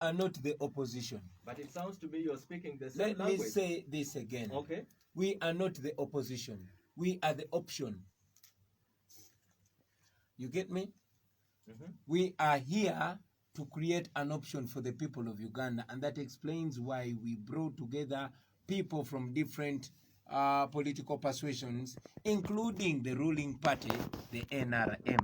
are not the opposition. But it sounds to me you're speaking the same language. Let me say this again. Okay. We are not the opposition. We are the option. You get me? Mm-hmm. We are here to create an option for the people of Uganda, and that explains why we brought together people from different political persuasions, including the ruling party, the NRM.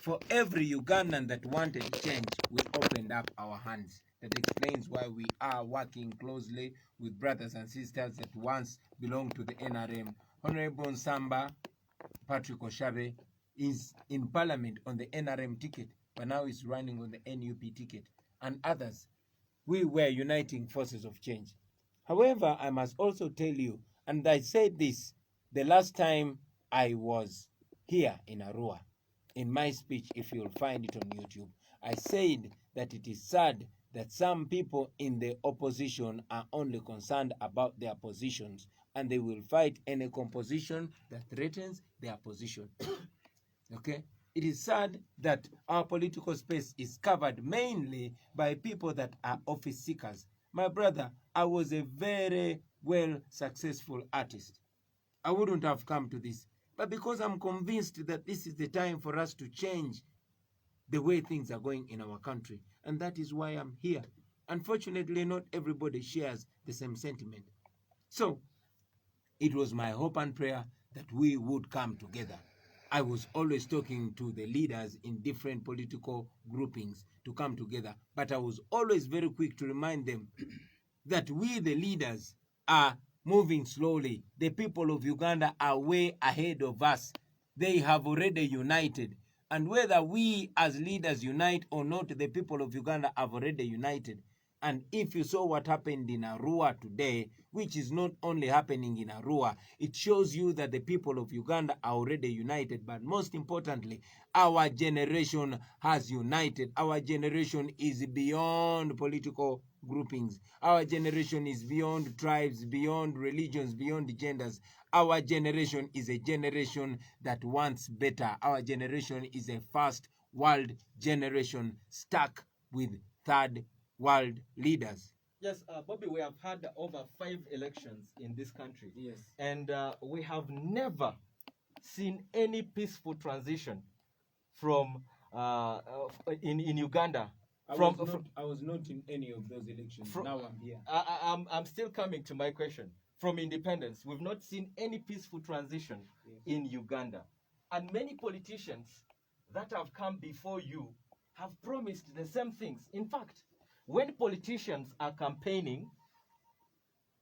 For every Ugandan that wanted change, we opened up our hands. That explains why we are working closely with brothers and sisters that once belonged to the NRM. Honorable Nsamba Patrick Oshabe is in parliament on the NRM ticket, but now is running on the NUP ticket, and others. We were uniting forces of change. However, I must also tell you, and I said this the last time I was here in Arua, in my speech, if you'll find it on YouTube, I said that it is sad that some people in the opposition are only concerned about their positions, and they will fight any composition that threatens their position. Okay? It is sad that our political space is covered mainly by people that are office seekers. My brother, I was a very well successful artist. I wouldn't have come to this. But because I'm convinced that this is the time for us to change the way things are going in our country. And that is why I'm here. Unfortunately, not everybody shares the same sentiment. So, it was my hope and prayer that we would come together. I was always talking to the leaders in different political groupings to come together. But I was always very quick to remind them that we, the leaders, are moving slowly. The people of Uganda are way ahead of us. They have already united. And whether we as leaders unite or not, the people of Uganda have already united. And if you saw what happened in Arua today, which is not only happening in Arua, it shows you that the people of Uganda are already united. But most importantly, our generation has united. Our generation is beyond political groupings. Our generation is beyond tribes, beyond religions, beyond genders. Our generation is a generation that wants better. Our generation is a first world generation stuck with third world leaders. Yes, Bobby, we have had over 5 elections in this country. Yes. And we have never seen any peaceful transition from in Uganda. I was not in any of those elections. Now I'm here. I'm still coming to my question. From independence, we've not seen any peaceful transition in Uganda. And many politicians that have come before you have promised the same things. In fact, when politicians are campaigning,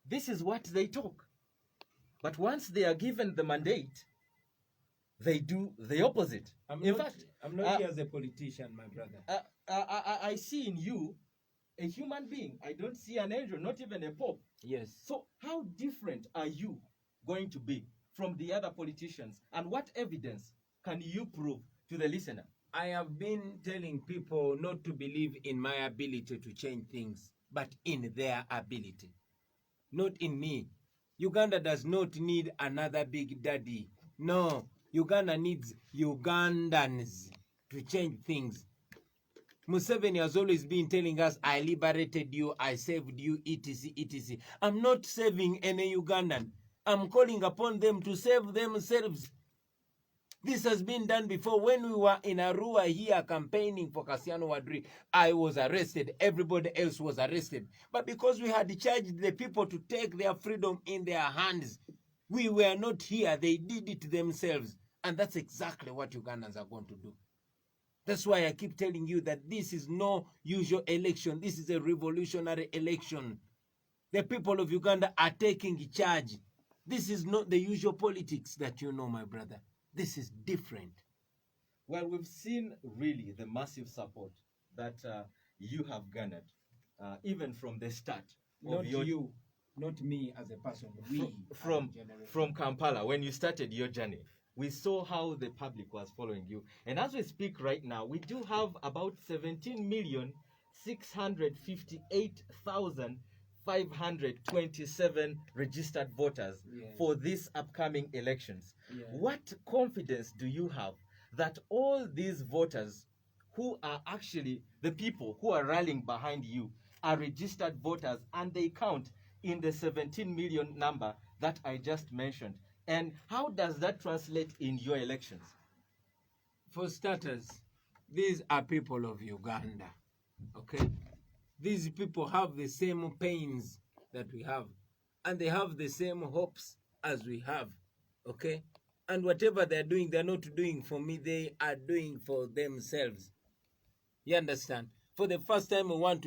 this is what they talk. But once they are given the mandate, they do the opposite. I'm not here as a politician, my brother. I see in you a human being. I don't see an angel, not even a pope. Yes. So how different are you going to be from the other politicians? And what evidence can you prove to the listener? I have been telling people not to believe in my ability to change things, but in their ability. Not in me. Uganda does not need another big daddy. No, Uganda needs Ugandans to change things. Museveni has always been telling us, I liberated you, I saved you, etc., etc. I'm not saving any Ugandan. I'm calling upon them to save themselves. This has been done before. When we were in Arua here campaigning for Kassiano Wadri, I was arrested. Everybody else was arrested. But because we had charged the people to take their freedom in their hands, we were not here. They did it themselves. And that's exactly what Ugandans are going to do. That's why I keep telling you that this is no usual election. This is a revolutionary election. The people of Uganda are taking charge. This is not the usual politics that you know, my brother. This is different. Well, we've seen really the massive support that you have garnered, even from the start. Not you, not me as a person. From Kampala, when you started your journey, we saw how the public was following you. And as we speak right now, we do have about 17,658,527 registered voters for these upcoming elections. What confidence do you have that all these voters who are actually the people who are rallying behind you are registered voters, and they count in the 17 million number that I just mentioned. And how does that translate in your elections? For starters, these are people of Uganda, okay? These people have the same pains that we have, and they have the same hopes as we have, okay? And whatever they're doing, they're not doing for me, they are doing for themselves. You understand? For the first time, we want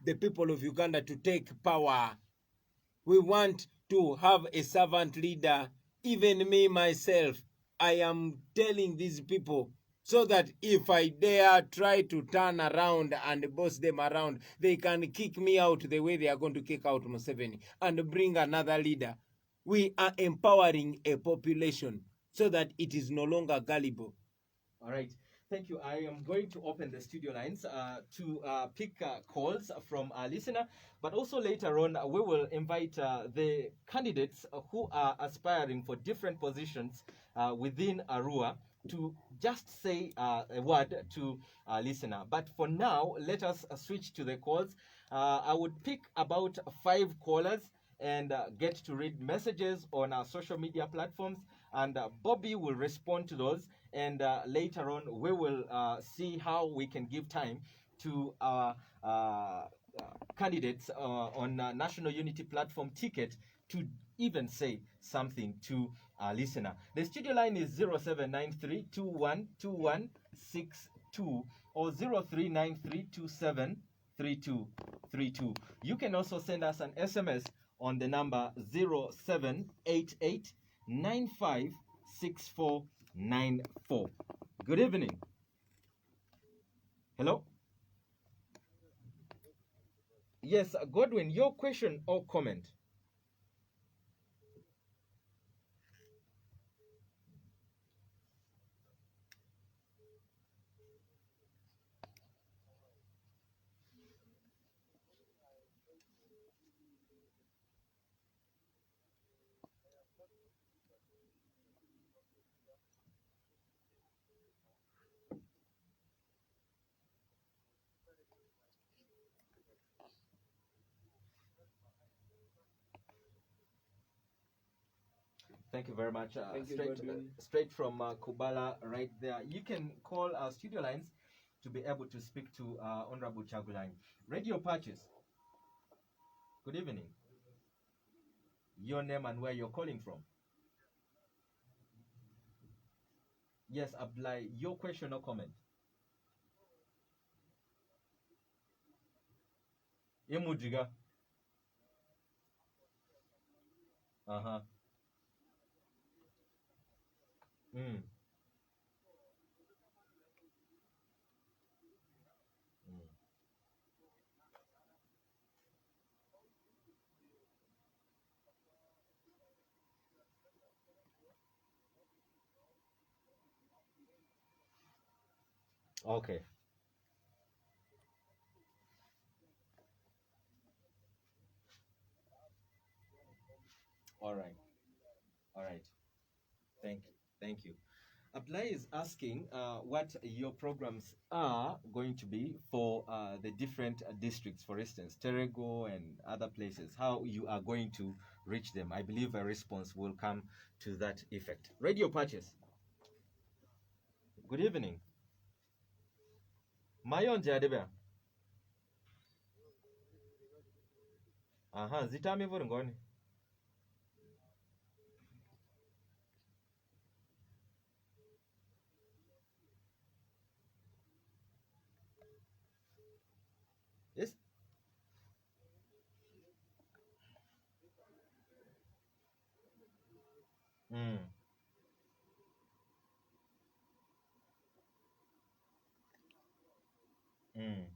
the people of Uganda to take power. We want to have a servant leader. Even me, myself, I am telling these people so that if I dare try to turn around and boss them around, they can kick me out the way they are going to kick out Museveni and bring another leader. We are empowering a population so that it is no longer gullible. All right. Thank you. I am going to open the studio lines to pick calls from our listener, but also later on we will invite the candidates who are aspiring for different positions within Arua to just say a word to our listener. But for now, let us switch to the calls. I would pick about 5 callers and get to read messages on our social media platforms, and Bobi will respond to those. And later on, we will see how we can give time to our candidates on National Unity Platform ticket to even say something to our listener. The studio line is 0793-212162 or 0393273232. You can also send us an SMS on the number 0788956494. Good evening. Hello? Yes, Godwin, your question or comment? Thank you very much. Straight from Kubala right there. You can call our studio lines to be able to speak to Honorable Kyagulanyi. Radio Pacis. Good evening. Your name and where you're calling from. Yes, Ablai, your question or comment? Yemujiga. Uh-huh. Mm. Mm. Okay. All right. All right. Thank you. Thank you. Ablai is asking what your programs are going to be for the different districts, for instance, Terego and other places, how you are going to reach them. I believe a response will come to that effect. Radio Pacis. Good evening. Mayon Jadebe. Aha, zitami ngoni. Yes. Mm. Mm.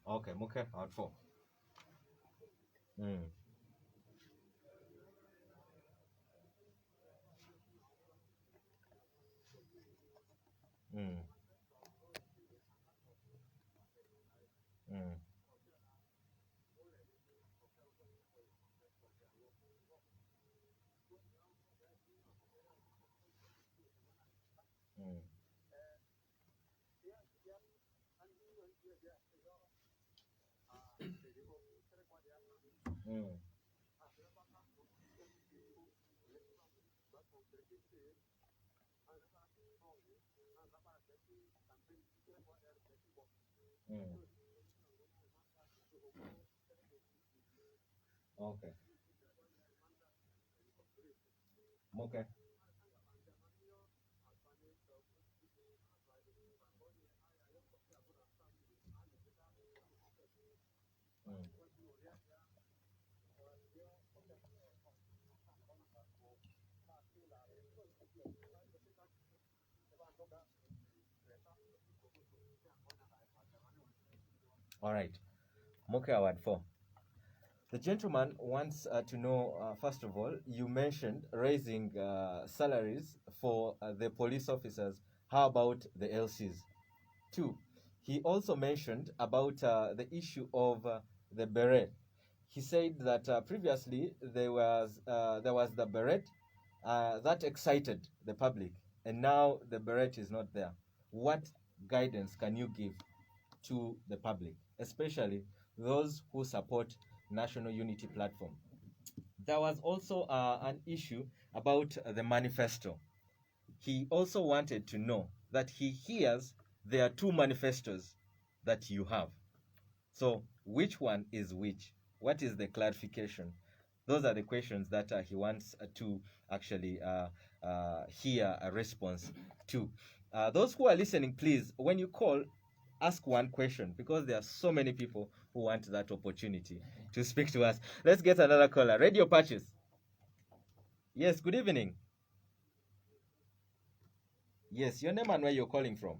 Okay, muke out for. Mm. Mm. Mm. Mm. Mm. Okay. Okay. Mm. All right. Moke Award 4. The gentleman wants to know, first of all, you mentioned raising salaries for the police officers. How about the LCs? Two, he also mentioned about the issue of the beret. He said that previously there was the beret that excited the public, and now the beret is not there. What guidance can you give to the public, especially those who support National Unity Platform? There was also an issue about the manifesto. He also wanted to know that he hears there are two manifestos that you have. So, which one is which? What is the clarification? Those are the questions that he wants to actually hear a response to. Those who are listening, please, when you call, ask one question, because there are so many people who want that opportunity to speak to us. Let's get another caller. Radio Pacis. Yes, good evening. Yes, your name and where you're calling from.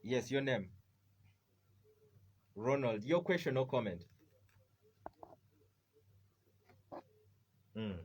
Yes, your name. Ronald, your question or comment? Mm.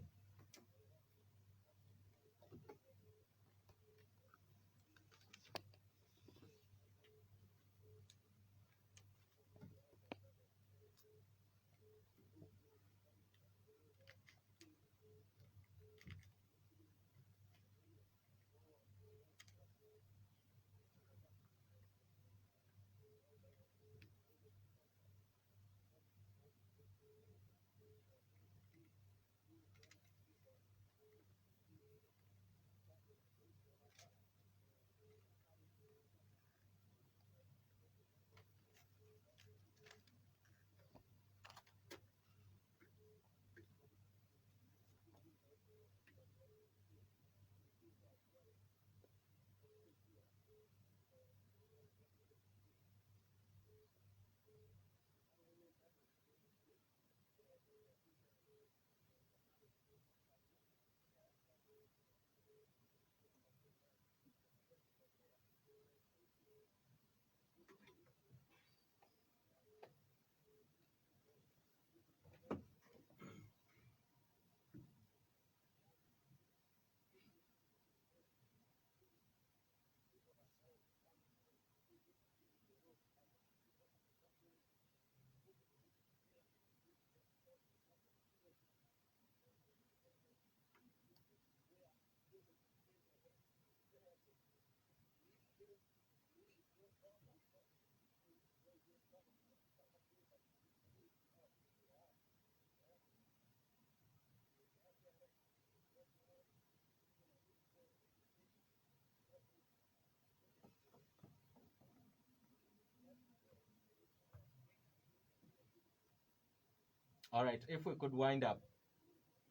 All right, if we could wind up.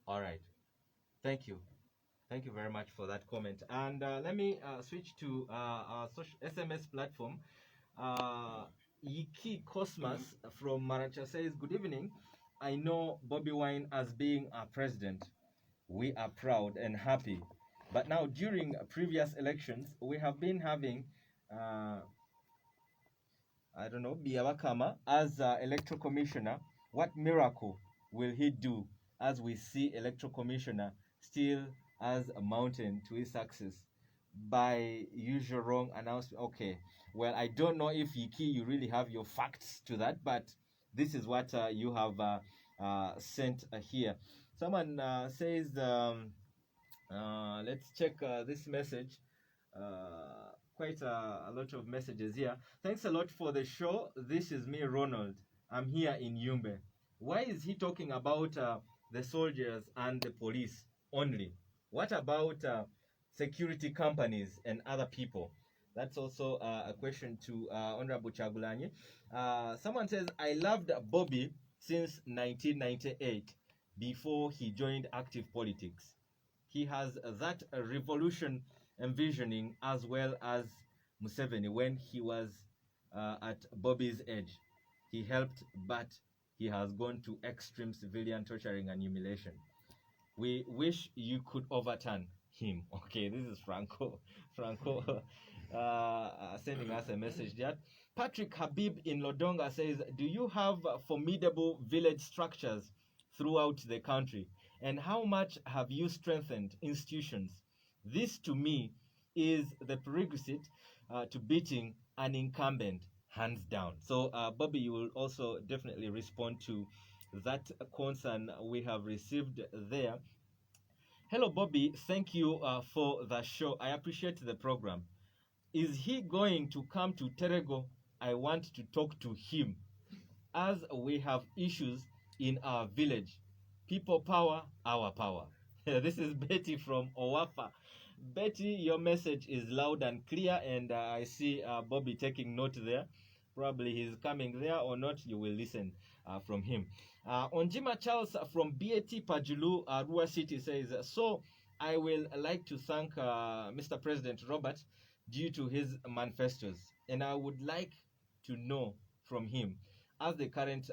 All right, thank you. Thank you very much for that comment. And let me switch to our SMS platform. Yiki Cosmas from Maracha says, good evening. I know Bobi Wine as being our president. We are proud and happy. But now, during previous elections, we have been having, Biawakama as electoral commissioner. What miracle will he do as we see electoral commissioner still as a mountain to his success by usual wrong announcement? Okay, well, I don't know if Yiki, you really have your facts to that, but this is what you have sent here. Someone says, let's check this message. Quite a lot of messages here. Thanks a lot for the show. This is me, Ronald. I'm here in Yumbe. Why is he talking about the soldiers and the police only? What about security companies and other people? That's also a question to Honorable Kyagulanyi. Someone says, I loved Bobi since 1998, before he joined active politics. He has that revolution envisioning as well as Museveni when he was at Bobi's age. He helped, but he has gone to extreme civilian torturing and humiliation. We wish you could overturn him. Okay, this is Franco. Franco sending us a message there. Patrick Habib in Lodonga says, do you have formidable village structures throughout the country? And how much have you strengthened institutions? This, to me, is the prerequisite to beating an incumbent, hands down. So, Bobby, you will also definitely respond to that concern we have received there. Hello, Bobby. Thank you for the show. I appreciate the program. Is he going to come to Terego? I want to talk to him, as we have issues in our village. People power, our power. This is Betty from Owafa. Betty, your message is loud and clear, and I see Bobby taking note there. Probably he's coming there or not, you will listen from him. Onjima Charles from BAT Pajulu, Arua City says, so I will like to thank Mr. President Robert due to his manifestos, and I would like to know from him, as the current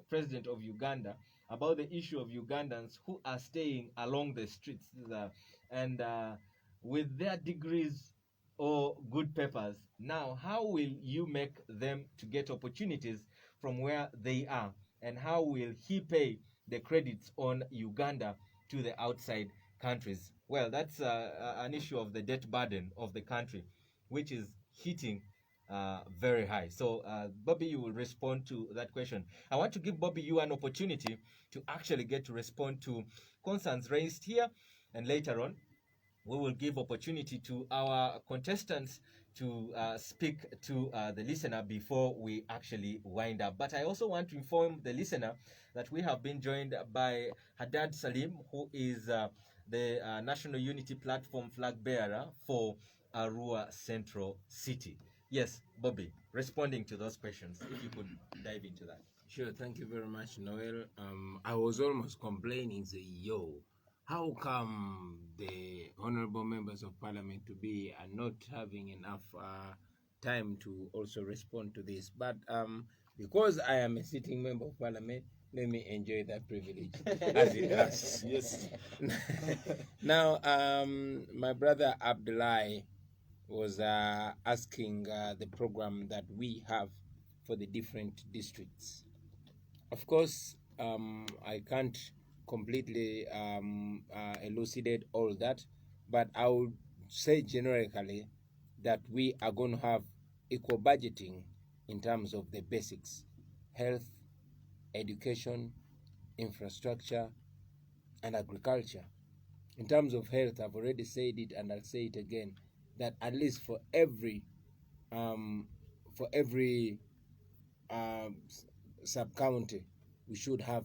president of Uganda, about the issue of Ugandans who are staying along the streets and with their degrees or good papers. Now, how will you make them to get opportunities from where they are? And how will he pay the credits on Uganda to the outside countries? Well, that's an issue of the debt burden of the country, which is hitting very high. So, Bobby, you will respond to that question. I want to give Bobby you an opportunity to actually get to respond to concerns raised here, and later on, we will give opportunity to our contestants to speak to the listener before we actually wind up. But I also want to inform the listener that we have been joined by Haddad Salim, who is the National Unity Platform flag bearer for Arua Central City. Yes, Bobby, responding to those questions, if you could dive into that. Sure, thank you very much, Noel. I was almost complaining, say, yo, how come the honorable members of parliament to be are not having enough time to also respond to this? But because I am a sitting member of parliament, let me enjoy that privilege as it does. Yes. Now, my brother Abdullahi was asking the program that we have for the different districts. Of course, I can't completely elucidate all that, but I would say generically that we are going to have equal budgeting in terms of the basics: health, education, infrastructure, and agriculture. In terms of health, I've already said it and I'll say it again, that at least for every sub-county, we should have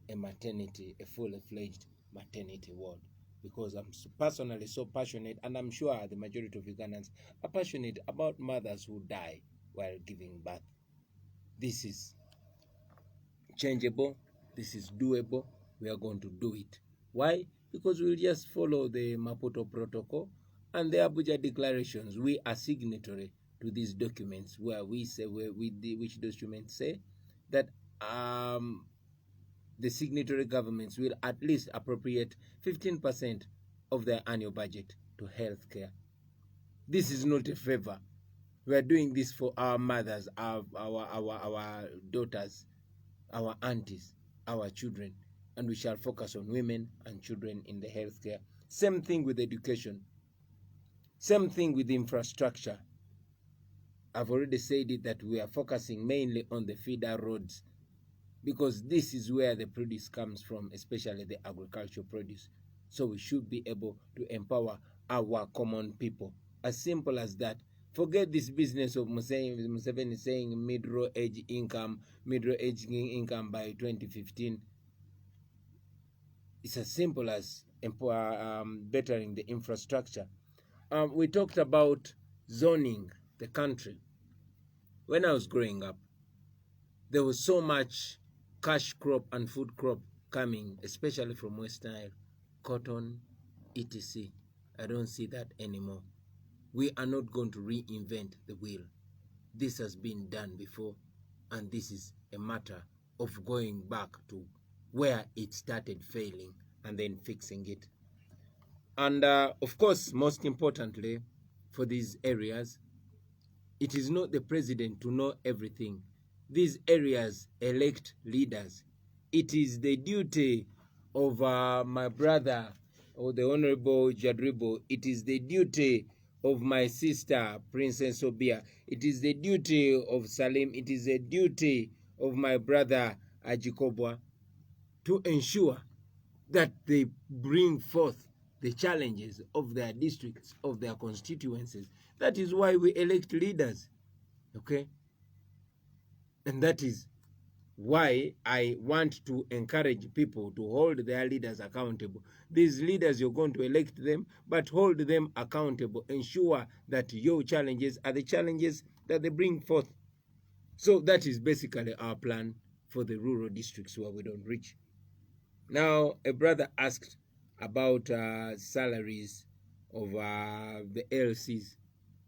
a maternity, a fully-fledged maternity ward, because I'm personally so passionate, and I'm sure the majority of Ugandans are passionate about mothers who die while giving birth. This is changeable, this is doable, we are going to do it. Why? Because we'll just follow the Maputo Protocol and the Abuja declarations. We are signatory to these documents, where we say, which documents say that the signatory governments will at least appropriate 15% of their annual budget to health care. This is not a favor. We are doing this for our mothers, our daughters, our aunties, our children, and we shall focus on women and children in the healthcare. Same thing with education. Same thing with infrastructure. I've already said it, that we are focusing mainly on the feeder roads, because this is where the produce comes from, especially the agricultural produce. So we should be able to empower our common people. As simple as that. Forget this business of Museveni saying middle-age income by 2015. It's as simple as bettering the infrastructure. We talked about zoning the country. When I was growing up, there was so much cash crop and food crop coming, especially from West Nile, cotton, etc. I don't see that anymore. We are not going to reinvent the wheel. This has been done before, and this is a matter of going back to where it started failing and then fixing it. And of course, most importantly, for these areas, it is not the president to know everything. These areas elect leaders. It is the duty of my brother, or the Honorable Jadribo. It is the duty of my sister, Princess Obia. It is the duty of Salim. It is the duty of my brother, Ajikobwa, to ensure that they bring forth the challenges of their districts, of their constituencies. That is why we elect leaders, okay? And that is why I want to encourage people to hold their leaders accountable. These leaders, you're going to elect them, but hold them accountable. Ensure that your challenges are the challenges that they bring forth. So that is basically our plan for the rural districts where we don't reach. Now, a brother asked about salaries of the LCs.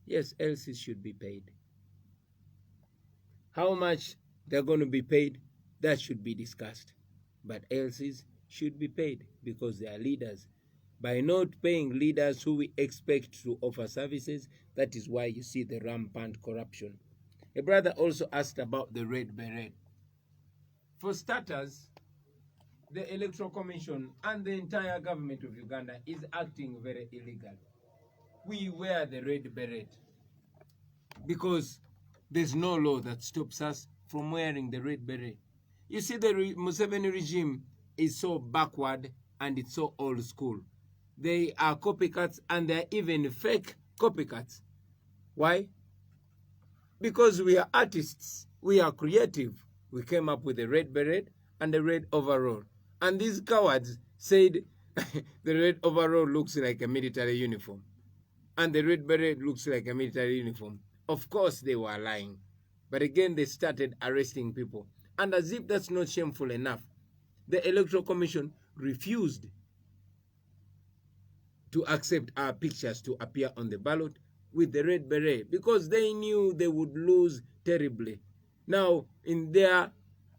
Yes, LCs should be paid. How much they're going to be paid, that should be discussed. But LCs should be paid because they are leaders. By not paying leaders who we expect to offer services, that is why you see the rampant corruption. A brother also asked about the Red Beret. For starters, the Electoral Commission and the entire government of Uganda is acting very illegal. We wear the Red Beret because there's no law that stops us from wearing the Red Beret. You see, the Museveni regime is so backward and it's so old school. They are copycats, and they're even fake copycats. Why? Because we are artists, we are creative. We came up with a red beret and a red overall. And these cowards said the red overall looks like a military uniform and the red beret looks like a military uniform. Of course they were lying. But again, they started arresting people. And as if that's not shameful enough, the Electoral Commission refused to accept our pictures to appear on the ballot with the red beret because they knew they would lose terribly. Now, in their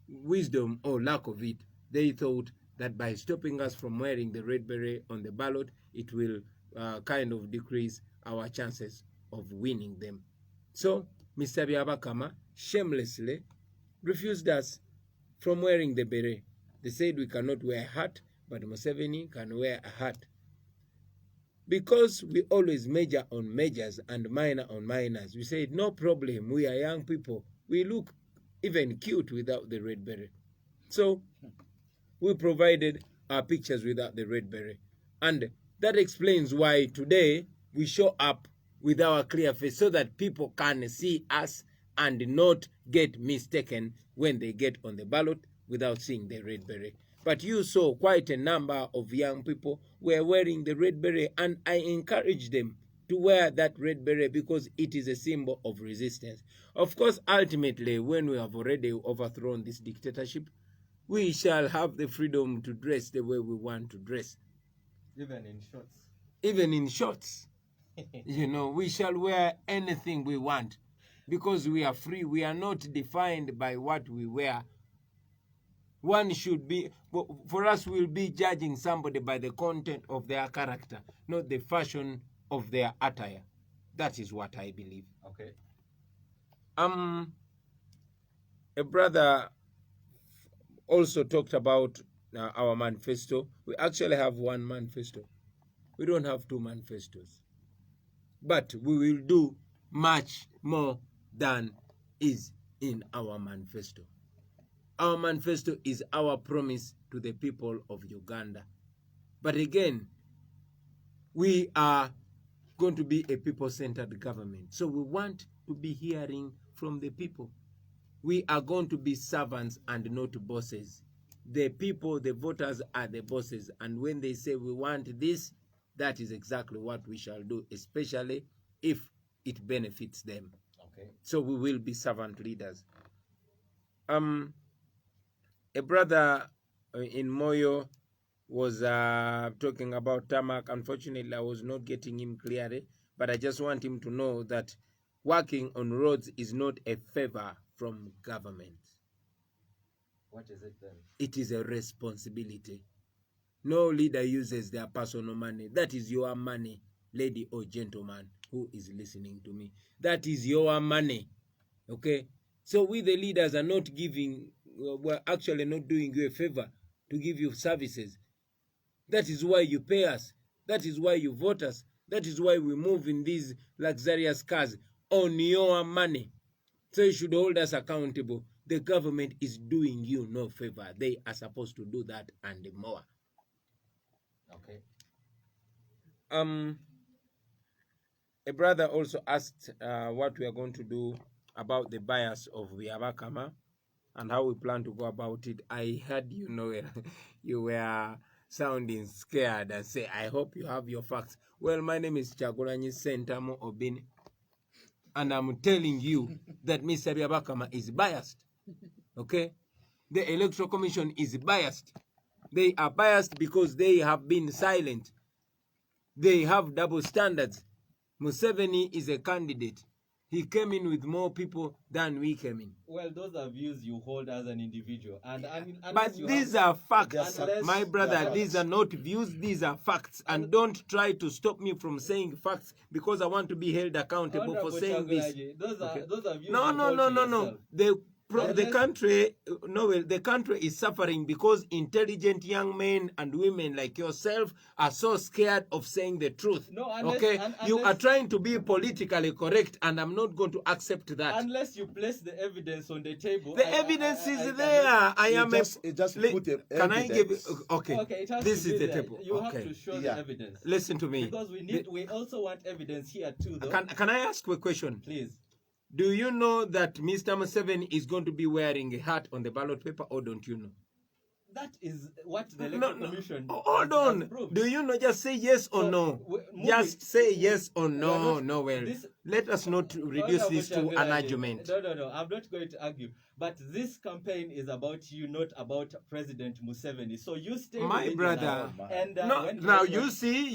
wisdom or lack of it, they thought that by stopping us from wearing the red beret on the ballot, it will kind of decrease our chances of winning them. So, Mr. Byabakama shamelessly refused us from wearing the beret. They said we cannot wear a hat, but Museveni can wear a hat. Because we always major on majors and minor on minors, we said, no problem, we are young people. We look even cute without the red beret. So we provided our pictures without the red beret. And that explains why today we show up with our clear face so that people can see us and not get mistaken when they get on the ballot without seeing the red beret. But you saw quite a number of young people were wearing the red beret, and I encourage them to wear that red beret because it is a symbol of resistance. Of course, ultimately, when we have already overthrown this dictatorship, we shall have the freedom to dress the way we want to dress. Even in shorts. Even in shorts. You know, we shall wear anything we want because we are free. We are not defined by what we wear. One should be, for us, we'll be judging somebody by the content of their character, not the fashion of their attire. That is what I believe. Okay. A brother also talked about our manifesto. We actually have one manifesto. We don't have two manifestos. But we will do much more than is in our manifesto. Our manifesto is our promise to the people of Uganda. But again, we are going to be a people-centered government. So we want to be hearing from the people. We are going to be servants and not bosses. The people, the voters are the bosses. And when they say we want this, that is exactly what we shall do, especially if it benefits them. Okay. So we will be servant leaders. A brother in Moyo was talking about tarmac. Unfortunately, I was not getting him clearly, but I just want him to know that working on roads is not a favor from government. What is it then? It is a responsibility. No leader uses their personal money. That is your money, lady or gentleman who is listening to me. That is your money. Okay? So we the leaders are not giving, we're actually not doing you a favor to give you services. That is why you pay us. That is why you vote us. That is why we move in these luxurious cars on your money. So you should hold us accountable. The government is doing you no favor. They are supposed to do that and more. Okay. A brother also asked what we are going to do about the bias of the Abakama and how we plan to go about it. I heard you were sounding scared and say, I hope you have your facts. Well, my name is Kyagulanyi Sentamu Obin, and I'm telling you that Mr. Abakama is biased. Okay? The Electoral Commission is biased. They are biased because they have been silent. They have double standards. Museveni is a candidate. He came in with more people than we came in. Well, those are views you hold as an individual. But these are facts, my brother. These are not views, these are facts. And don't try to stop me from saying facts because I want to be held accountable for saying this. Those are views No. The country is suffering because intelligent young men and women like yourself are so scared of saying the truth. No, you are trying to be politically correct, and I'm not going to accept that. Unless you place the evidence on the table. The evidence is there. Can I give it? Okay, this is the table. You have to show the evidence. Listen to me. Because we also want evidence here too, though. Can I ask you a question? Please. Do you know that Mr. Museveni is going to be wearing a hat on the ballot paper, or don't you know? That is what the Electoral Commission hold on. Approved. Do you know? Just say yes or no. Just say yes or no. Let us not reduce this to an argument. No. I'm not going to argue. But this campaign is about you, not about President Museveni. So you stay. My brother. And now you see.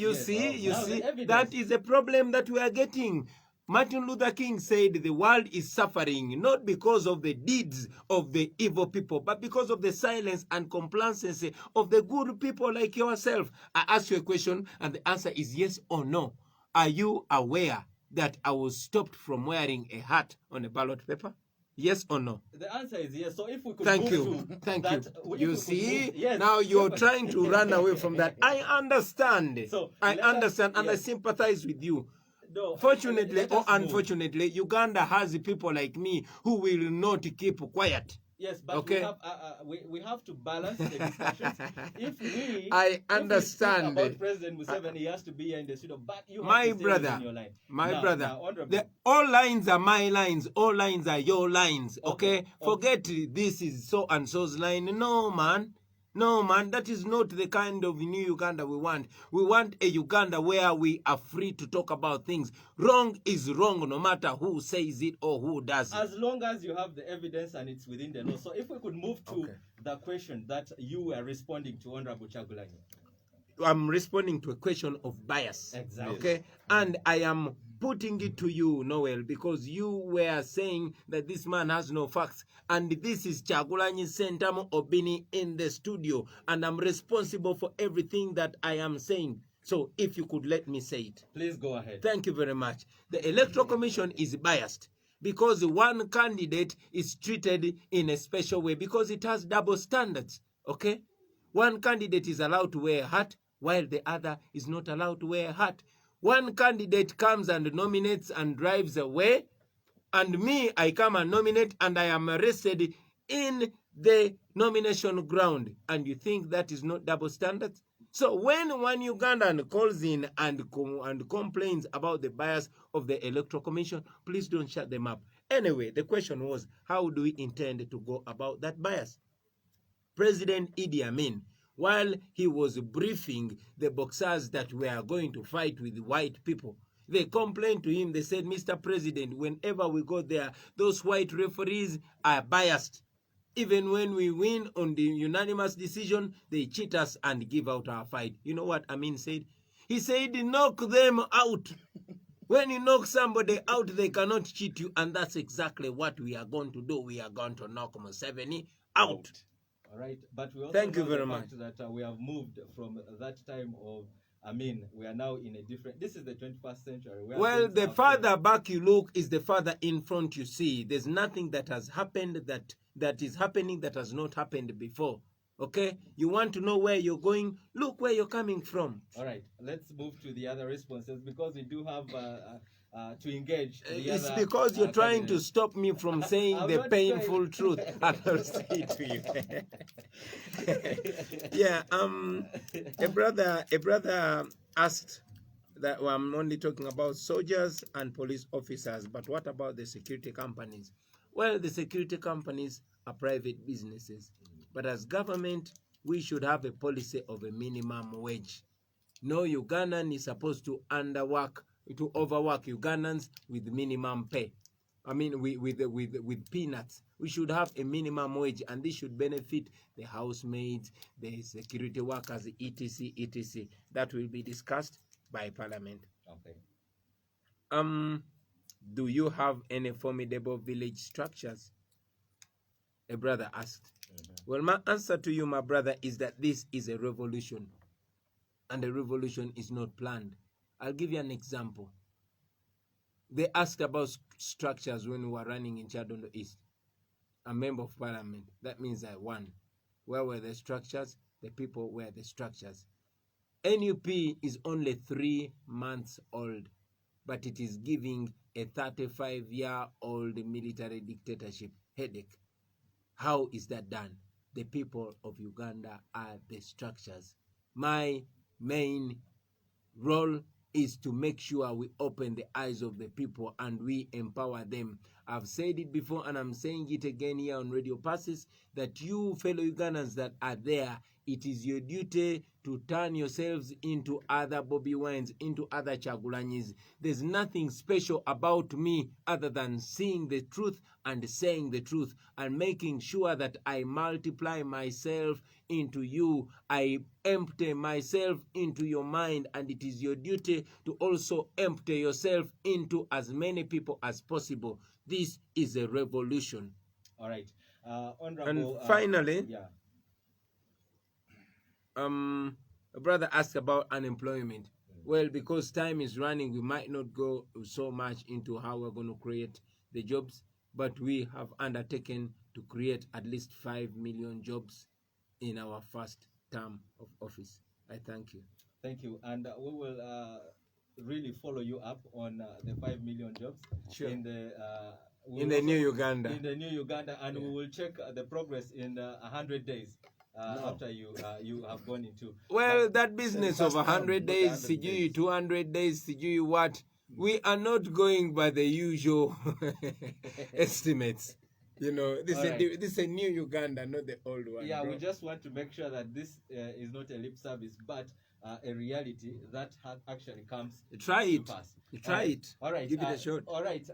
That is a problem that we are getting. Martin Luther King said the world is suffering not because of the deeds of the evil people, but because of the silence and complacency of the good people like yourself. I ask you a question, and the answer is yes or no. Are you aware that I was stopped from wearing a hat on a ballot paper? Yes or no? The answer is yes. So if we could Thank you. You see, now you're trying to run away from that. I understand. I understand, and I sympathize with you. No, fortunately or unfortunately, Uganda has people like me who will not keep quiet. Yes, but we have to balance the discussions. If I understand. If we speak about President Museveni, he has to be here in the studio. But you have my to stay brother, in your line. My brother, all lines are my lines. All lines are your lines. Okay? Forget this is so and so's line. No, man. No, man, that is not the kind of new Uganda we want. We want a Uganda where we are free to talk about things. Wrong is wrong, no matter who says it or who does it. As long as you have the evidence and it's within the law. So if we could move to the question that you were responding to, Honorable Kyagulanyi. I'm responding to a question of bias. Exactly. Okay? And I am putting it to you, Noel, because you were saying that this man has no facts. And this is Kyagulanyi Sentamu Obini in the studio. And I'm responsible for everything that I am saying. So if you could let me say it. Please go ahead. Thank you very much. The Electoral Commission is biased because one candidate is treated in a special way because it has double standards. Okay? One candidate is allowed to wear a hat while the other is not allowed to wear a hat. One candidate comes and nominates and drives away, and me, I come and nominate, and I am arrested in the nomination ground. And you think that is not double standards? So when one Ugandan calls in and complains about the bias of the Electoral Commission, please don't shut them up. Anyway, the question was, how do we intend to go about that bias? President Idi Amin, while he was briefing the boxers that we are going to fight with white people, they complained to him. They said, Mr. President, whenever we go there, those white referees are biased. Even when we win on the unanimous decision, they cheat us and give out our fight. You know what Amin said? He said, knock them out. When you knock somebody out, they cannot cheat you. And that's exactly what we are going to do. We are going to knock Museveni out. All right. But we also Thank you know very the much. fact that we have moved from that time of, I mean, we are now in a different, this is the 21st century. Well, the farther back you look is the farther in front you see. There's nothing that has happened that is happening that has not happened before. Okay? You want to know where you're going? Look where you're coming from. All right. Let's move to the other responses because we do have to engage. It's because you're trying to stop me from saying the painful truth. I will say it to you. Yeah, a brother asked that, well, I'm only talking about soldiers and police officers, but what about the security companies? Well, the security companies are private businesses, but as government, we should have a policy of a minimum wage. No Ugandan is supposed to overwork Ugandans with minimum pay. I mean, with peanuts. We should have a minimum wage, and this should benefit the housemaids, the security workers, etc., etc. That will be discussed by Parliament. Okay. Do you have any formidable village structures? A brother asked. Well, my answer to you, my brother, is that this is a revolution, and a revolution is not planned. I'll give you an example. They asked about structures when we were running in Chadondo East. A member of parliament. That means I won. Where were the structures? The people were the structures. NUP is only 3 months old, but it is giving a 35-year-old military dictatorship headache. How is that done? The people of Uganda are the structures. My main role is to make sure we open the eyes of the people and we empower them. I've said it before and I'm saying it again here on Radio Pacis, that you fellow Ugandans that are there, it is your duty to turn yourselves into other Bobi Wines, into other Kyagulanyis. There's nothing special about me other than seeing the truth and saying the truth and making sure that I multiply myself into you. I empty myself into your mind, and it is your duty to also empty yourself into as many people as possible. This is a revolution. All right. Honorable, and finally, yeah. A brother asked about unemployment. Well, because time is running, we might not go so much into how we're going to create the jobs, but we have undertaken to create at least 5 million jobs in our first term of office. I thank you. Thank you. And we will really follow you up on the 5 million jobs. Sure. In the new Uganda. In the new Uganda, and we will check the progress in 100 days. After you have gone into, well, that business of 100 days, 200 days, what, we are not going by the usual estimates. You know, this is a new Uganda, not the old one. Yeah, bro. We just want to make sure that this is not a lip service, but a reality that actually comes. Try it. Pass. Try it. All right. Give it a shot. All right.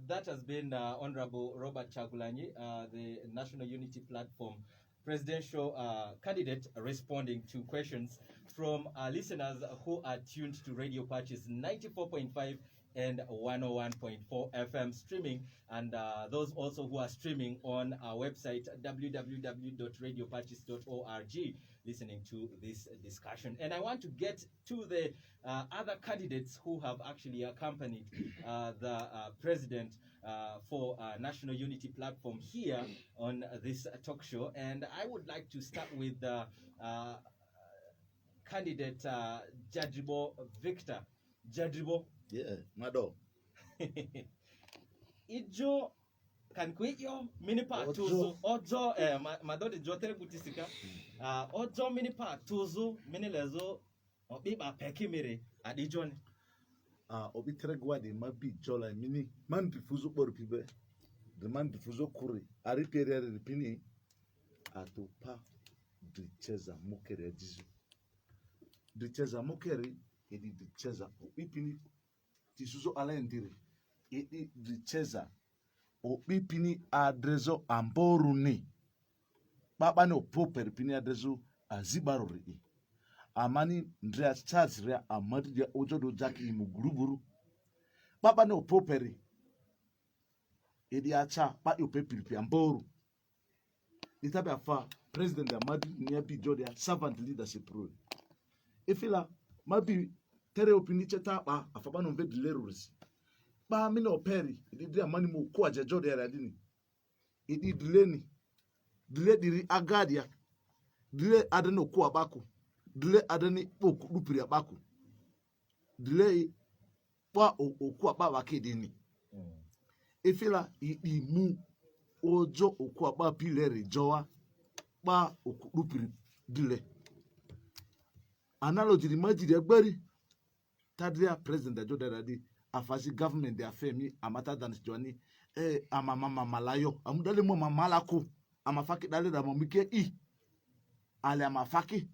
That has been Honorable Robert Kyagulanyi, the National Unity Platform presidential candidate, responding to questions from listeners who are tuned to Radio Pacis 94.5 and 101.4 FM streaming, and those also who are streaming on our website www.radiopacis.org, listening to this discussion. And I want to get to the other candidates who have actually accompanied the president for National Unity Platform here on this talk show. And I would like to start with candidate Jadribo Victor. Jadribo. Yeah, Mado. Ijo Can quit your mini part tozo ojo mado de jotere butisika ojo mini part tozo mini lezo obi ba peki mere adijon obi tregwa de mabi jola mini man difuzo por pibe de man difuzo kuri ari periere de pini atopa dicheza mokere dizu dicheza mokere edi dicheza opipini tisuzo ala ndire edi dicheza opipini adrezo amboruni baba no proper pini adrezo azibarori amani ndria charge ria amadi dia ojodo jaki muguruguru baba no proper edi acha ba yo pepiripi amboru itabe afa president amadi niabi jodia servant leadership role ifila mabi tere opini cheta ba afaba no ve dilerus ba mi no peri edi amani mo ko ajejo de radini edi dileni dile diri agadia dile adeno ko abako dile adeni poku dupiri abako dile pa oku ababa kedini ifila imu ojo oku aba pileri jowa pa oku dupiri dile analogy di majidi agbari tadria president ajo daradi afasi government de afemi amata dan joani amama malayo amudale mo mamalako amafaki dale da momike ale amafaki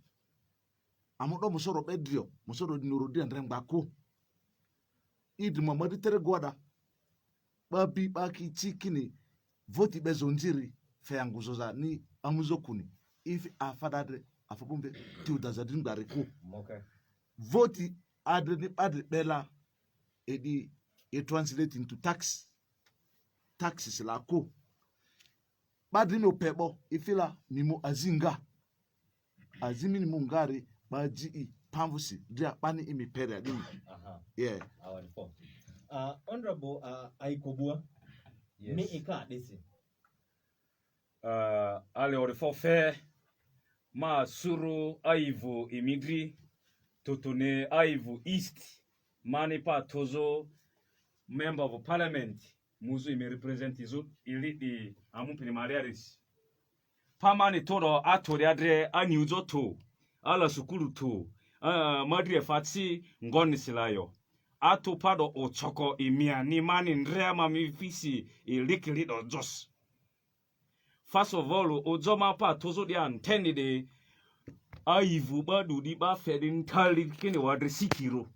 amudo musoro bedrio musoro dinurodi andrengba idi mamadi tere goda babi baki chikini voti bezonjiri feyanguzoza ni amuzokuni if afadadre afabumbe ti udazadin bariko voti adre bela edi translate into taxes la ko badri no pebo ifila mimo azinga azimi ni mungari baji pamvusi dia pani imi pere adini yeah our report honorable Aikobua yes. Me ika desi ale orifo fe ma suru aivu imigri totone aivu east mani pa tozo member of parliament muzu ime represent izo ilidi amu primariaris pamani toro atori adre aniuzo to ala sukuru to madri fatsi ngoni silayo ato pado ochoko imia ni mani ndrea mami fisi ilikili do jos first of all ojoma pa tozo di anteni de aivu badu di ba fedin kali kini wadre sikiro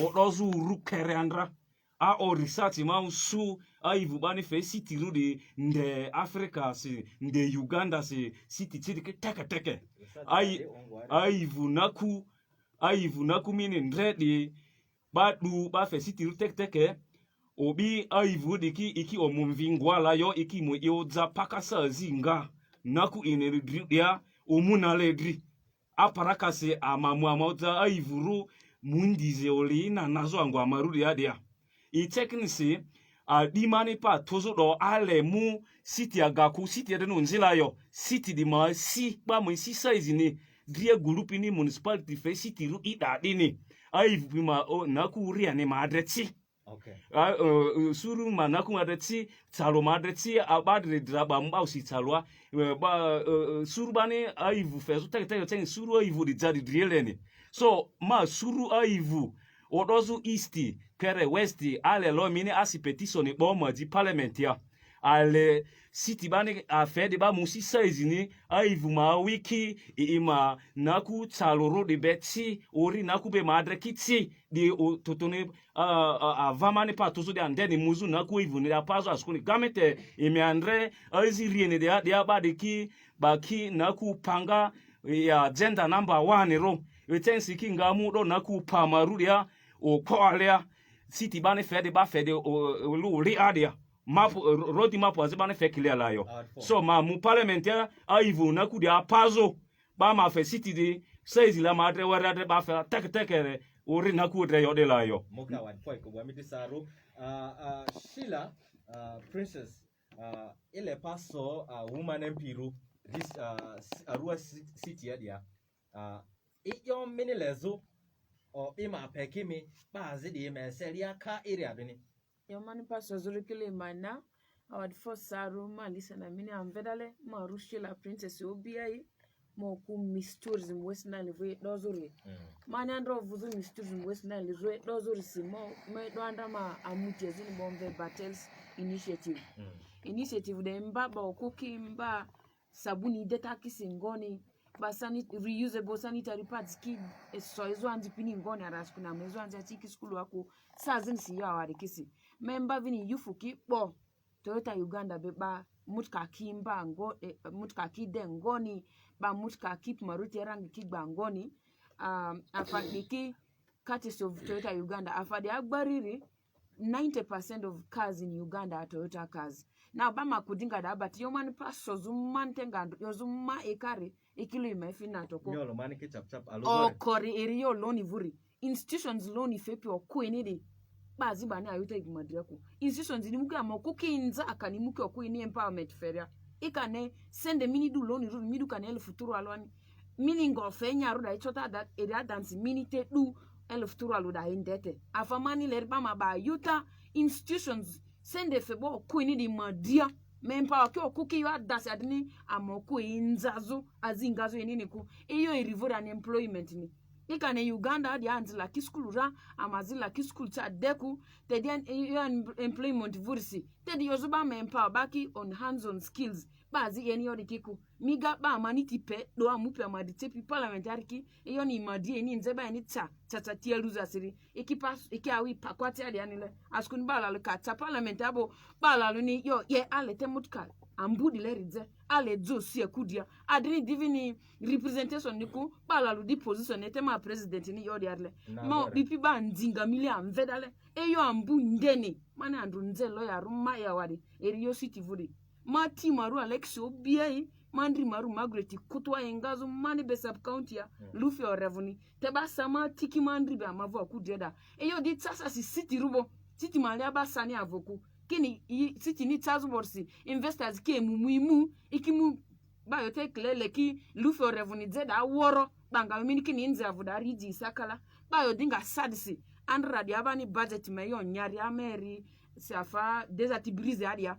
odozu rukere andra a o research ma su aivu bani fe sitiru de nde Africa si nde Uganda si siti chidi teke aivu naku mini ndredi badu ba fe sitiru teke obi aivu de ki iki omumvingwala yo iki mo yoza pakasa zinga naku ineri ya omunaledri aparakase amamu amauta aivuru mundize olina nazo angu amarudi adia iteknisi dimani pa tozo do ale mu siti agaku siti edeno nzila yo siti di ma si ba mo si size ni drie gulupi ni municipality fe siti ru idadini aivu bima naku ria ni madreti okay suru manaku madreti talo madreti abadre draba mba si talwa ba suru bani aivu fezo teke suru aivu di jadi drieleni so ma suru aivu odozu east kere west ale lo mini asi petition bo mo di parliament ya ale city bani afede ba musi size ni aivu ma wiki ima naku taloro de beti ori naku be madre kiti di totone avamani pa tozo de andeni muzu naku ivu ni apazo askuni gamete imi andre aziriene de ba de ki baki naku panga ya agenda number 1 ro wetensi kinga mu do naku pamarudia o koalea city bani fede ba fede o lu ri adia map road map azibane fe clear la yo so ma mu parlementaire aivu naku dia pazo ba ma fe city de says la madre wara ba fe teke ori naku de yo de la yo moka wan point ko mi disaro Sheila princess ele paso woman empiro this Arua city dia yo mini lezo o ima pekimi ba zidi me seria ka area bini Yomani paso zurikili mana Our first Saruma listen a mini and vedale, ma rushila princess obiai, mo ku mistourism West Nile way dozuri. Manandro vuzu mistourism West Nile way dozuri si mo me doanda ma amutiezi ni bombe battles initiative. Initiative de mbaba okuki mba sabuni data kisingoni ba reusable sanitary pads ki so ezo anzipini ngoni araskuna mezo anza chiki skulu wako sazini si ya wari kisi memba vini yufuki bo Toyota Uganda beba mutka kimba ngo mutka kide ngoni ba mutka kip maruti rangi kigba ngoni afadiki courtesy of Toyota Uganda afadi agbariri 90% of cars in Uganda are Toyota cars. Now bama kudinga da but yo man paso zumman tenga yo zumma ekare ikilo imefina toko nyolo mani ke chap o kori eriyo loni vuri institutions loni fepi o kuenidi bazi bani ayuta igmadriako institutions ni muke amokuki inza akani muke o kueni empowerment feria ikane sende mini du loni ru midu kanele futuro alwani mini ngofenya ru da ichota that area dance mini te du ele futuro alu da indete afamani lerba maba yuta institutions sende febo kueni di madia mempa ke okuki yo adase adini amoku inzazo azingazo yenini ku iyo irivora ni employment ni ikane Uganda adi anzila kiskulura amazila kiskul cha deku tedi employment vursi tedi yozuba mempa baki on hands on skills bazi yeni yodi kiku miga ba maniti pe do amupe amaditepi parliamentary ki iyo ni madi eni nzeba eni cha tia luza siri iki awi pakwati adi anile askuni bala luka cha parliament abo bala luni yo ye alete mutka ambudi lerize ale zo sie kudia adini divini representation niku bala lu di position etema president ni yodi arle ma bipi ba ndinga mili amvedale eyo ambu ndeni mana andu nze lawyer ruma ya wadi eriyo city vudi mati maru Alex obiai mandri maru Margaret kutwa engazo mani be sub county ya lufi o reveni teba sama tiki mandri be amavo akudeda eyo di tsasa si city rubo city mali abasani avoku kini city ni Chatsworth investors ke mumu ikimu biotech lele ki lufi o reveni zeda woro banga mini kini nze avuda riji sakala biodinga sadisi andra di abani budget meyo nyari ameri safa desert breeze adia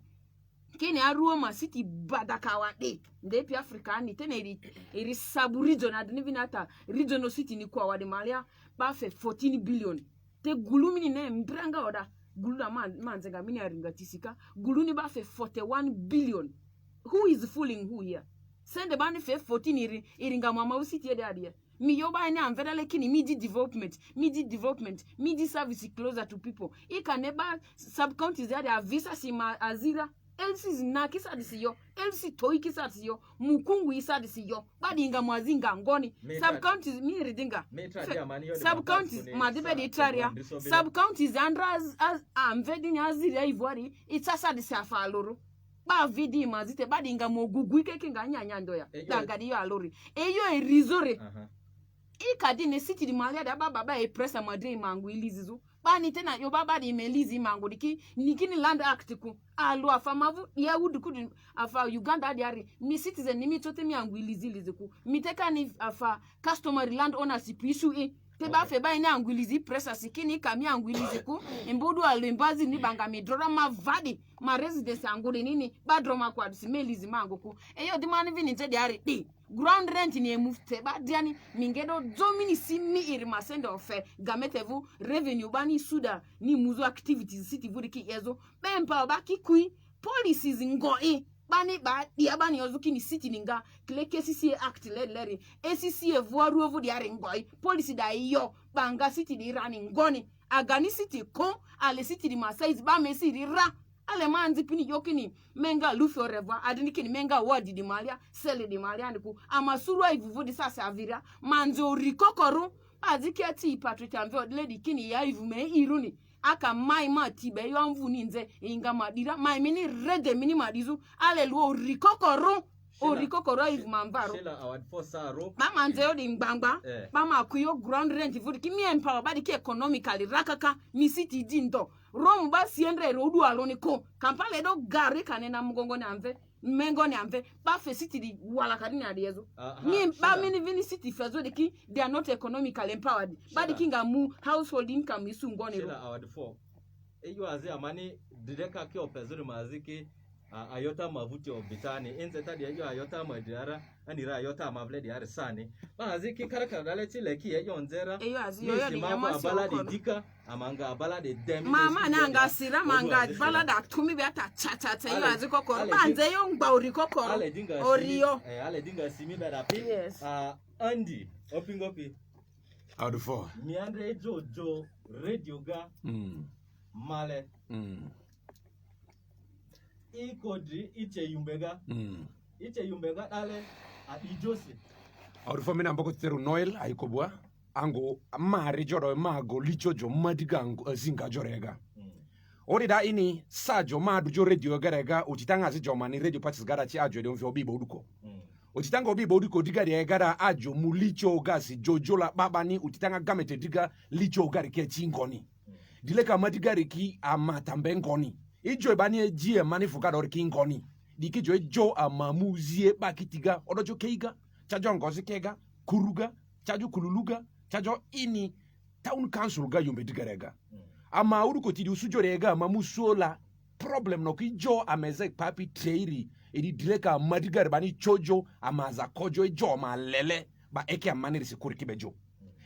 kini Arua ma city badakawa de ndepi afrikani tene iri sabu region adini vinata regional city ni kwa wadi malia ba fe 14 billion te gulumini ne mbranga oda guluna manzenga mini aringa tisika guluni ba fe 41 billion. Who is fooling who here? Sende bani fe 14 iringa mama city ede adia mi yoba ene amvedale kini midi development midi service closer to people ikaneba sub counties ade visa sima azira elsi na kisa disiyo elsi toy kisa disiyo mukungu isa disiyo badinga mwazinga ngoni sub counties mi ridinga sub counties madibe de traria sub counties andras as amvedini azira ivory itasa disiafa aloro ba vidi mazite badinga mogugu ikekinga nyanya ndoya dangadi yo alori eyo erizore ikadine city di malia da baba e pressa madre mangu ilizizu bani tena yo baba di melizi mangu nikini land act ku alu afamavu ya wudu kudu afa Uganda diari mi citizen ni mi tote mi angu ilizi ku miteka ni afa customary land ownership issue teba fe ba ina angu ilizi pressa sikini kami angu ilizi ku imbodu alu imbazi ni banga mi drora ma vadi ma residence angu nini badroma kwa melizi mangu ku eyo di mani vini nze diari di ground rent ni emufte ba diani mingedo domini simi irima sende ofe gametevu revenue bani suda ni muzo activities city vudi ki yezo bempa ba kikui policies ngoi bani ba dia bani yozuki ni city ninga kle KCC act leri ACC evoaru ovu diari ngoi policy da iyo banga city di rani ngoni agani city ko ale city di masaiz ba mesi rira ale manzi pini yokini menga lufi oreva adini kini menga wadi di malia sele di malia ndiku amasurwa ivuvudi sasa avira manzo rikokoru aziketi ipatrika mvyo lady kini ya ivume iruni aka mai matibe yo mvuni nze inga madira mai mini rede mini madizu ale luo rikokoru orikokoro ivu mambaro Shela award for saro mama nze odi ngbangba mama kuyo ground rent vudi kimi empower badi ki economically rakaka mi city dindo Rome ba siendre rodu aloni ko kampale do gari kanena mgongo ni amve mengo ni amve ba fe city di wala kadini adiezo ni ba mini vini city fezo de ki they are not economically empowered ba di kinga mu household income isu ngoni ro award for eyo azi amani direka ke opezuri maziki ayota mavuti obitani enzeta dia yo ayota madiara anira ayota mavle dia sani baziki karaka daleti leki eyo nzera eyo azi yo ni nyamasi abala de dika amanga abala de demi mama nanga sira manga bala da tumi be ata cha eyo azi kokoro banze yo ngba ori kokoro oriyo ale dinga simi be da pi Andy opingopi out of 4 miandre jojo radio ga male ikodri iche yumbega dale ijosi out of 4 mina mboko teru noel aikobwa ango mari joro mago lichojo madigango zinga jorega ori da ini sajo madu jo radio garega uchitanga zi jomani Radio Pacis gara chi ajo de onfio bibo uduko uchitanga obibo uduko diga de gara ajo mulicho gasi jojola babani uchitanga gamete diga licho gari ke chingoni dileka madigari ki amatambe ngoni ijo ebani ejie mani fukada ori kingoni dikijo ejo amamuzie bakitiga odojo keiga chajo ngozi kega kuruga chajo kululuga chajo ini town council ga yumbe digarega ama uruko tidi usujo rega mamusola problem no kijo ameze papi treiri edi dileka madigari bani chojo amaza kojo ejo ma lele ba eke amani risikuri kibejo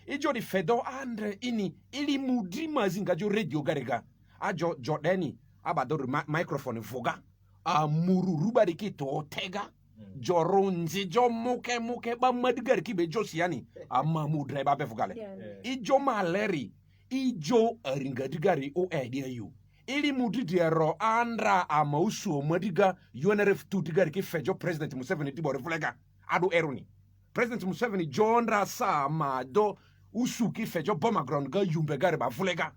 ijo di fedo andre ini ili mudima zinga jo radio garega ajo jodeni abador microphone foga amuru rubari kito tega joronzi jo muke ba madigari kibe josiani amamu driver be fogale ijo maleri ijo ringadigari o ediayu ili mudidero andra amausu madiga UNRF 2 digari ki fejo president Museveni tibo reflega adu eruni president Museveni jondra sa mado usu ki fejo bomba ground ga yumbe gari ba fulega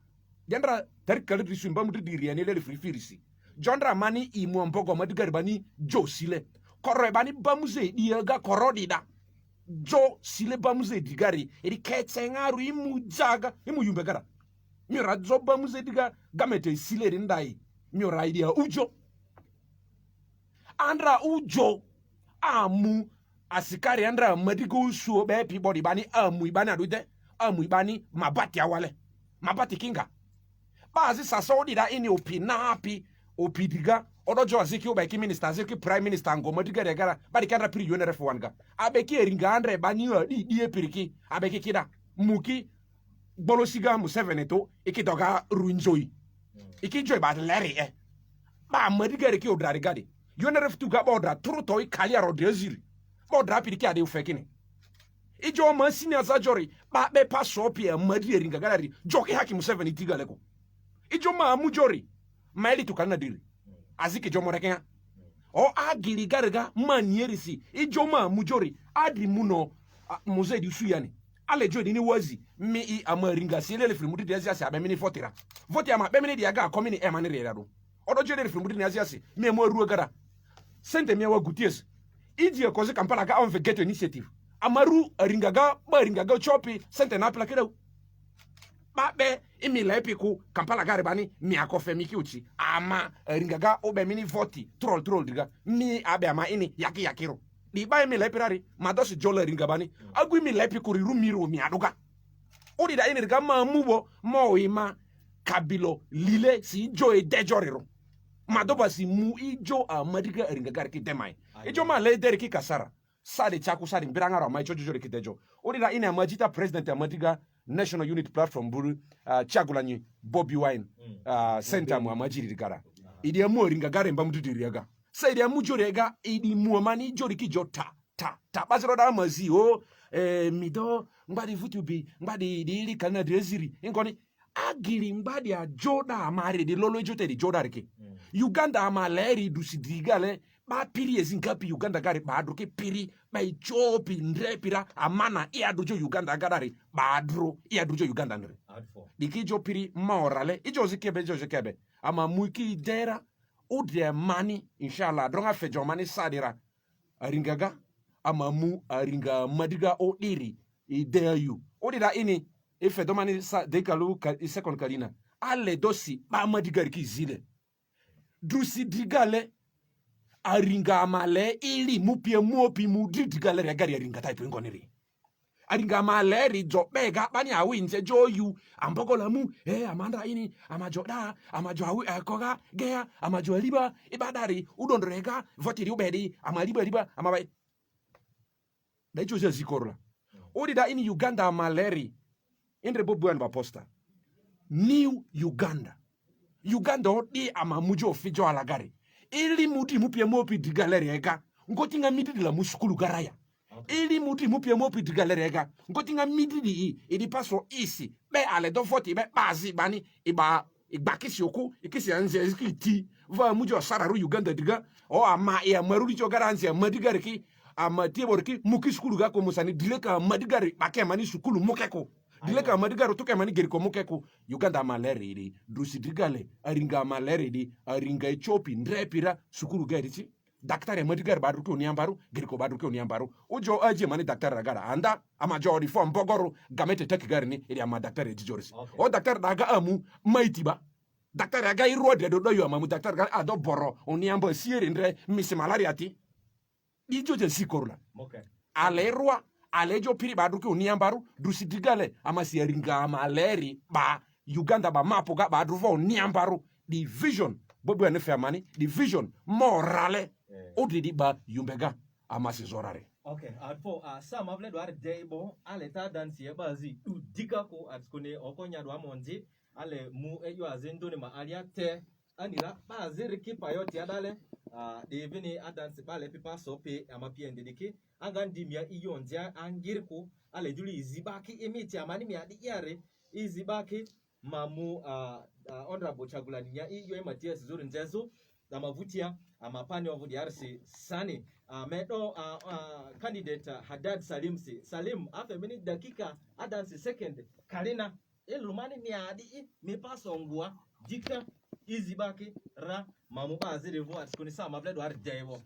jandra terkale disu mba mudidiri ene le frifirisi jondra mani imu mbogo madigari bani jo sile korre bani bamuze diega korodida jo sile bamuze digari eri ketsengaru imu jaga imu yumbe gara mira zo bamuze diga gamete sile rindai mira idea ujo andra ujo amu asikari andra madigo usu be people bani amu ibani adude amu ibani mabati awale mabati kinga bazi sasodi da ini opinapi opidiga odojo aziki obeki minister aziki prime minister ngoma diga regara bari kandra pri UNRF wanga abeki eringa andre bani di epiriki abeki kida muki bolosiga Museveni to ikidoga runjoi ikijoy ba leri ba madiga reki odra regadi UNRF tu ga bodra truto ikali aro desiri bodra piriki ade ufekini ijo ma senior sajori ba be paso pia madi eringa galari joki haki Museveni tigaleko ijo ma mujori maili tukana diri aziki jomo rekenya o agili garga manierisi ijo ma mujori adi muno muze di suyani ale jodi ni wazi mi I amaringa silele frimuti di asiasi abemini fotira voti ama bemini di aga komini emani rerado odo jodi frimuti ni asiasi mi mo ruo gara sente mi wa guties iji kozi Kampala ga onve ghetto initiative amaru ringaga ba ringaga chopi sente na apla kidau babe imi lepiku Kampala gari bani mi akofe mi kiuchi ama ringaga obemini voti troll diga mi abe ama ini yakiro di ba mi lepirari madosi jola ringabani agui mi lepiku rirumiru mi aduga odi da ini riga ma mubo mo ima kabilo lile si jo e dejoriro madoba si mu ijo amadiga ringaga ki demai ijo ma le deri ki kasara sade chaku sade mbirangara ma ijo jojo ki dejo odi da ini amajita president amadiga National Unity Platform buru Kyagulanyi Bobi wine Sentamu amajiri digara idi amu ringagare mbamudiriaga sa idi amu jorega idi muamani jori ki jota ta baziro da mazi o mido ngbadi vutubi ngbadi dili kana desiri ngoni agiri ngbadi a joda amare di lolo jote di joda reke Uganda amaleri dusidigale ba piri ezinkapi Uganda gari ba adroke piri ba ichopi ndrepira amana iadojo Uganda gadari ba adro iadojo Uganda ndre dikijo piri maorale ijo zikebe ama muiki dera udre mani inshallah dronga fejo mani sadira aringaga ama mu aringa madiga o diri ideyu odida ini ife domani sa dekalu second kalina ale dosi ba madiga ki zile drusi digale aringa male ili mupie muopi mudidigale regari aringa taipo ngoniri aringa maleri jo bega bani awinje jo yu ambogola mu amanda ini amajoda amajo koga gea amajo liba ibadari udondrega votiri ubedi amaliba liba amabai da icho zikorla odi da ini Uganda maleri indre bobuan baposta New Uganda odi amamujo fijo alagari ili muti mupia mopi digaleri ega ngotinga miti la mushukulu garaya ili muti mupia mopi digaleri ega ngotinga miti di idi paso isi be ale do foti be bazi bani iba kisi oku ikisi anze zikiti va mujo sararu Uganda diga o ama ya maruri jo garanzi madigari ki ama tiborki muki skulu ga ko musani dileka madigari bakemani sukulu mukeko dileka madigari to kemani geriko mukeko Uganda maleri di dusidigale aringa maleri di aringa echopi ndrepira sukulu gerici daktari madigari badruki uniambaru geriko badruki uniambaru ujo aje mani daktari ragara anda ama jodi fo mbogoro gamete tekigari ni ili ama daktari jijoris o daktari daga amu maitiba daktari aga irode do yo amamu daktari ga ado boro uniambo sieri ndre misi malaria ti ijo je sikorla ale roi ale jo piri badruki uniambaru dusidigale ama sieringa maleri ba Uganda ba mapo ga badruvo uniambaru di vision bobu ene famani di vision morale odidi ba yumbega ama sizorare adfo sam avle do ar deibo ale ta dansi e bazi u dika ko atskone okonya do amonji ale mu eyo azendo ne ma aliate anira bazi rikipa yote adale de vini adansi bale pipa sope amapi endedike angandi mia iyonja angirko ale juli izibaki emiti amani mi adi yare izibaki mamu honorable Kyagulanyi iyo ematia sizuri nzezo na mavutia amapani wa DRC sani medo candidate Haddad Salim afe mini dakika adansi second kalina elumani ni adi mi pasongwa dika izibaki ra mamu bazire vo atskuni sama vledo ar devo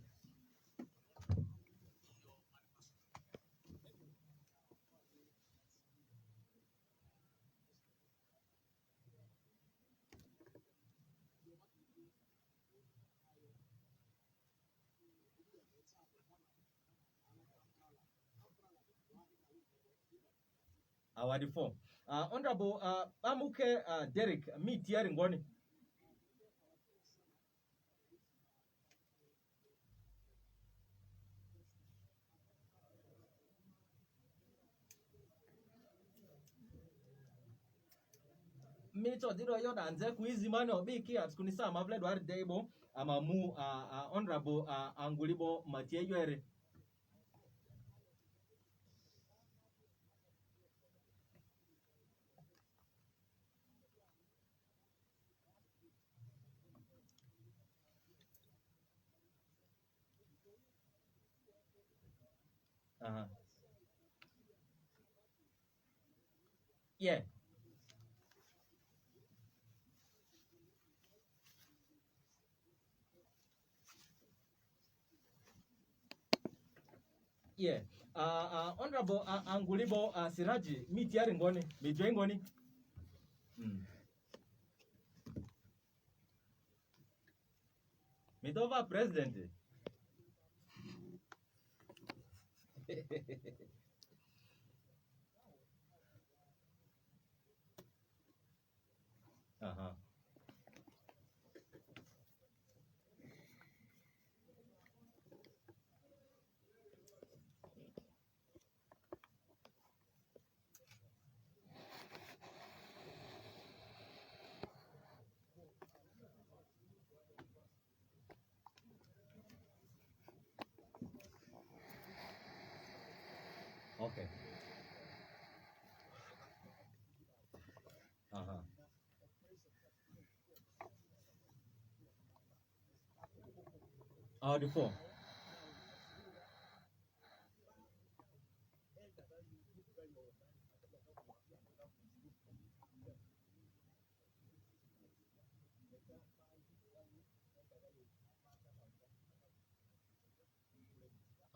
awadi form honorable amuke Derek mi tiari ngoni mito diro yo danze kuizi mane obiki atskuni sama vledo ar deibo amamu honorable angulibo matie yoere yeah yeah honorable angulibo Siraji mi tiari ngoni mi join ngoni mi dova president okay the form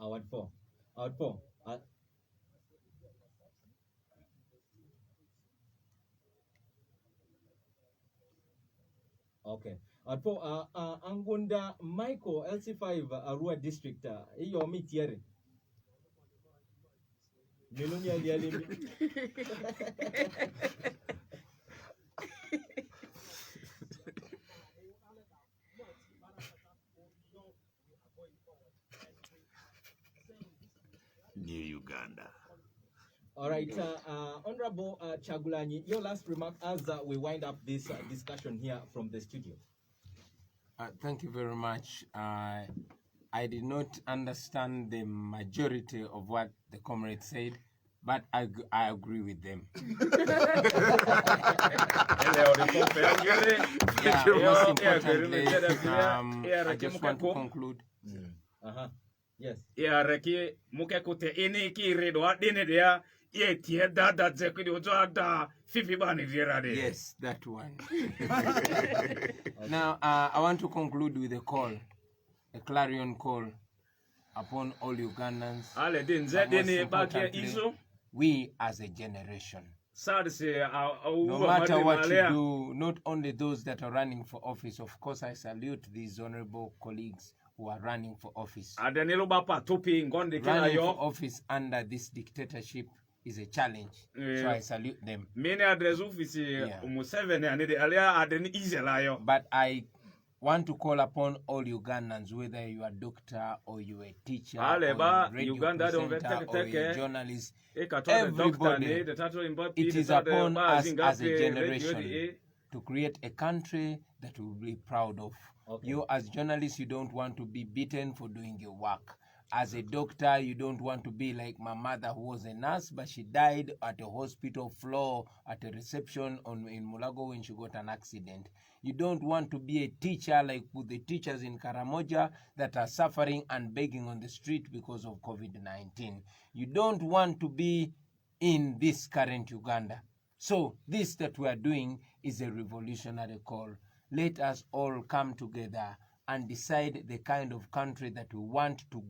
Award 4. Award 4. Okay. Award 4. Angunda Michael LC5 Arua District. Iyo mi tiere. New Uganda. All right, Honorable Kyagulanyi, your last remark as we wind up this discussion here from the studio. Thank you very much. I did not understand the majority of what the comrade said, but I agree with them. Yeah, most importantly, I just want to conclude. Yes. Yeah, Reki, Mukekute, any key read what dinner there, yet, that Zekudi, Fifi Bani, Yes, that one. Now, I want to conclude with a call, a clarion call upon all Ugandans. Most importantly, we as a generation. No matter what you do, not only those that are running for office, of course, I salute these honorable colleagues who are running for office. Running for office under this dictatorship is a challenge, so I salute them. But I want to call upon all Ugandans, whether you are a doctor or you are a teacher or you are a radio presenter or you are a journalist, everybody, it is upon us as a generation to create a country that we will be proud of. Okay. You as journalists, you don't want to be beaten for doing your work. As a doctor, you don't want to be like my mother who was a nurse, but she died at a hospital floor at a reception in Mulago when she got an accident. You don't want to be a teacher like the teachers in Karamoja that are suffering and begging on the street because of COVID-19. You don't want to be in this current Uganda. So this that we are doing is a revolutionary call. Let us all come together and decide the kind of country that we want to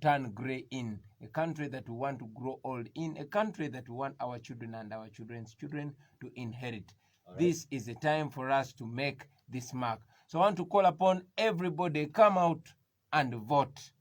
turn gray in, a country that we want to grow old in, a country that we want our children and our children's children to inherit. Right. This is the time for us to make this mark. So I want to call upon everybody, come out and vote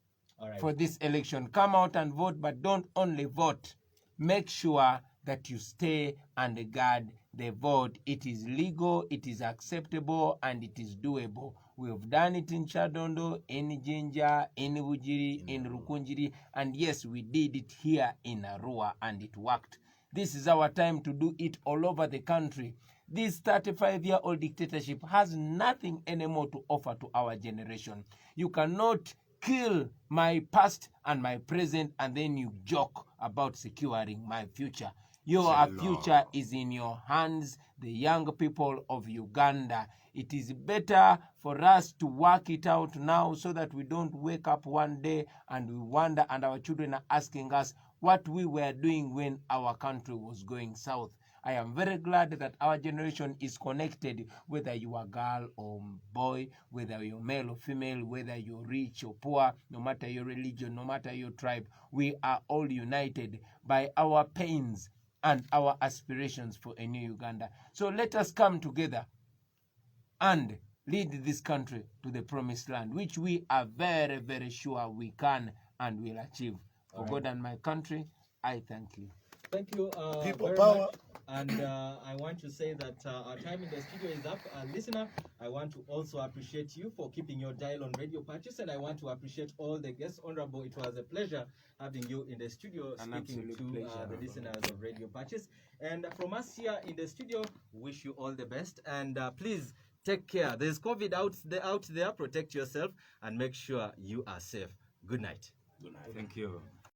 for this election. Come out and vote, but don't only vote. Make sure that you stay and guard the vote. It is legal, it is acceptable, and it is doable. We have done it in Chadondo, in Jinja, in Wujiri, in Rukunjiri, and yes, we did it here in Arua, and it worked. This is our time to do it all over the country. This 35-year-old dictatorship has nothing anymore to offer to our generation. You cannot kill my past and my present, and then you joke about securing my future. Your future is in your hands, the young people of Uganda. It is better for us to work it out now so that we don't wake up one day and we wonder and our children are asking us what we were doing when our country was going south. I am very glad that our generation is connected, whether you are girl or boy, whether you're male or female, whether you're rich or poor, no matter your religion, no matter your tribe. We are all united by our pains and our aspirations for a new Uganda. So let us come together and lead this country to the promised land, which we are very, very sure we can and will achieve. For God and my country, I thank you. Thank you People very power. much. And I want to say that our time in the studio is up. Listener, I want to also appreciate you for keeping your dial on Radio Pacis, and I want to appreciate all the guests. Honorable, it was a pleasure having you in the studio speaking to the listeners of Radio Pacis. And from us here in the studio, wish you all the best. And please take care. There's COVID out there. Protect yourself and make sure you are safe. Good night. Good night. Thank you.